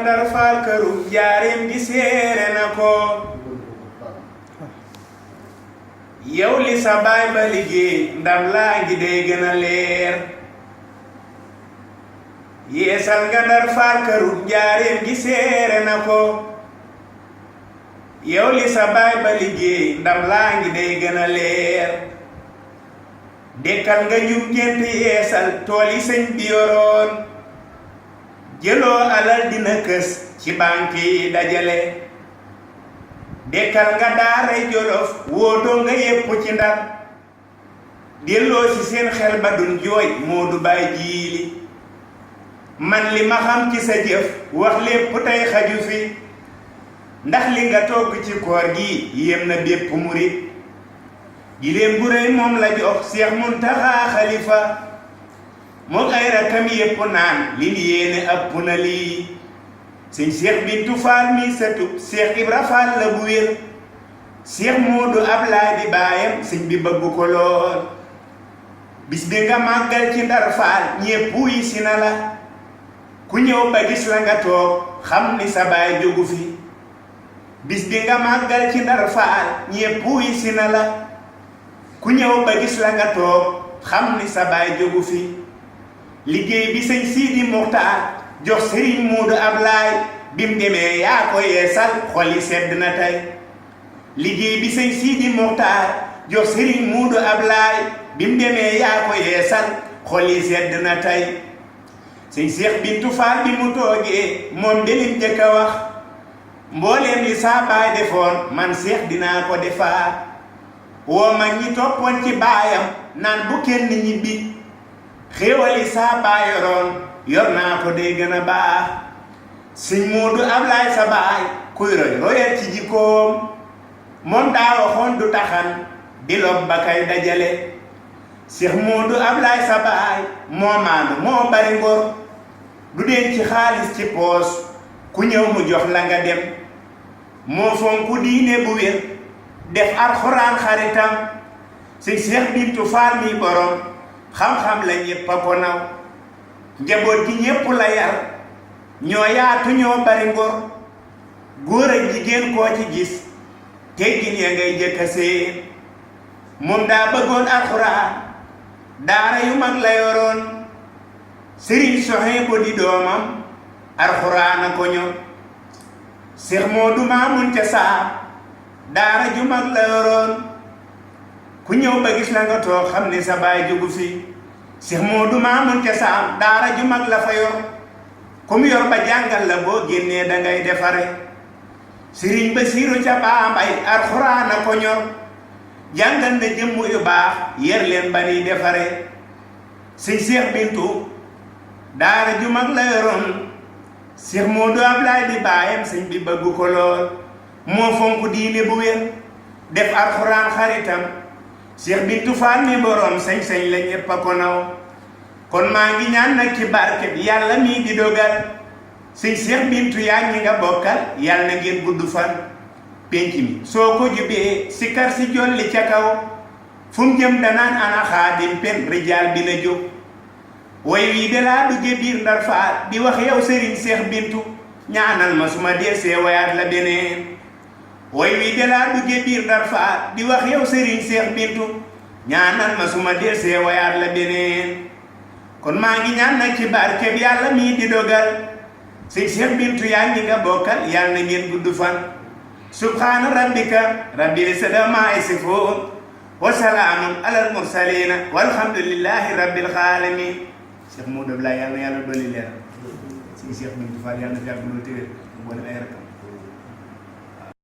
Ndar Faal këru njaareem gi seere na ko yow li sa baay ba liggéey ndam laa ngi day gën a leer yeesal nga Ndar Faal këru njaareem gi seere na ko yow li sa baay ba liggéey ndam laa ngi day gën a leer dekkal nga njub ñeent yeesal tool yi sëñ bi yoroon jëloo alal dina kës ci banque yi dajale dekkal nga daaray Jolof wootoo nga yépp ci Ndar delloo ci seen xel ba dun jooy Moodu Baay Jiili man li ma xam ci sa jëf wax lépp tey xaju fi ndax li nga togg ci koor gi yéem na bépp murit giléem bu réy moom la jox Seex Muntaxa Xalifa moom ay rakkam yépp naan li ni yéene ëpp na lii sëñ Seex Bintu Faal mi sëtub Seex Ibra Faal la bu wér Seex Moodu Ablaay di baayam sëñ bi bëgg ko lool bis bi nga màggal ci Ndar Faal ñépp yi si na la ku ñëw ba gis la nga toog xam ni sa baay jógu fi bis bi nga màggal ci Ndar Faal ñépp yi si na la ku ñëw ba gis la nga toog xam ni sa baay jógu fi liggéey bi sëñ Sidi Muxtaar jox Sëriñ Moodu Ablaay bim demee yaa ko yeesal xol yi sedd na tey liggéey bi sëñ Sidi Muxtaar jox Sëriñ Moodu Ablaay bim demee yaa ko yeesal xol yi sedd na tey sëñ Seex Bintu Faal bi mu toogee moom de lim njëkk a wax mbooleem li saa baay defoon man Seex dinaa ko defaat woo mag ñi toppoon ci baayam naan bu kenn ñibbi xéewali saa baay yoroon yor naa ko day gën a baax sëñ Moodu Ablaay sa baay kuy roy royal ci jikkoom moom daa waxoon du taxan di lob ba kay dajale Seex Moodu Ablaay sa baay moo maandu moo bari ngor du denc ci xaalis ci poos ku ñëw mu jox la nga dem moo fonku diine bu wér def alxuraan xaritam sëñ Seex Bintu Faal mi borom xam-xam la ñépp a ko naw njaboot gi ñépp la yar ñoo yaatu ñoo bari ngor góor ak jigéen koo ci gis teggin ya ngay jëkka seen moom daa bëggoon alxuraan daara yu mag la yoroon sëriñ Sohaybu di doomam alxuraan a ko ñor Seex Moodu Maamun ca saam daara ju mag la yoroon ku ñëw ba gis la nga toog xam ne sa baay jógu fi Seex Moodu Maamun ca saam daara ju mag la fa yor ku mu yor ba jàngal la boo génnee dangay defare sëriñ Basiiru ca Baambay alxuraan a ko ñor jàngal na jëmm yu baax yer leen ba ni defare sëñ Seex Bintu daara ju mag la yoroon Seex Moodu Ablaay di baayam sëñ bi bëgg ko lool moo fonk diine bu wér def alxuraan xaritam Seex Bintu Faal mi boroom sañ-sañ la ñépp a ko naw kon maa ngi ñaan nag ci barke bi yàlla mii di dogal sëñ Seex Bintu yaa ñi nga bokkal yàlla na ngeen gudd fan pénc mi soo ko jubee si kar si jolli ca kaw fu mu jëm danaan ana xaadim pen rijaal bi na jóg way wii de laa dugge biir Ndar Faal di wax yow sëriñ Seex Bintu ñaanal ma suma deesee wayaat la beneen way wii de laa dugge biir Ndar Faal di wax yow sëriñ Seex Bintu ñaanal ma suma deesee wayaat la beneen kon maa ngi ñaan nag ci barke bi yàlla mii di dogal sëñ Seex Bintu yaa ngi nga bokkal yàlla na ngeen gudd fan subhaana rabbika rabbil izzati ammaa yasifuun wa salaamun alal mursaliina walhamdulillahi rabbil aalamiin Seex Moodu Ablaay yàlla na yàlla dolli leer sëñ Seex Bintu Faal yàlla na fi yàgg loolu téwér boole ay rakkam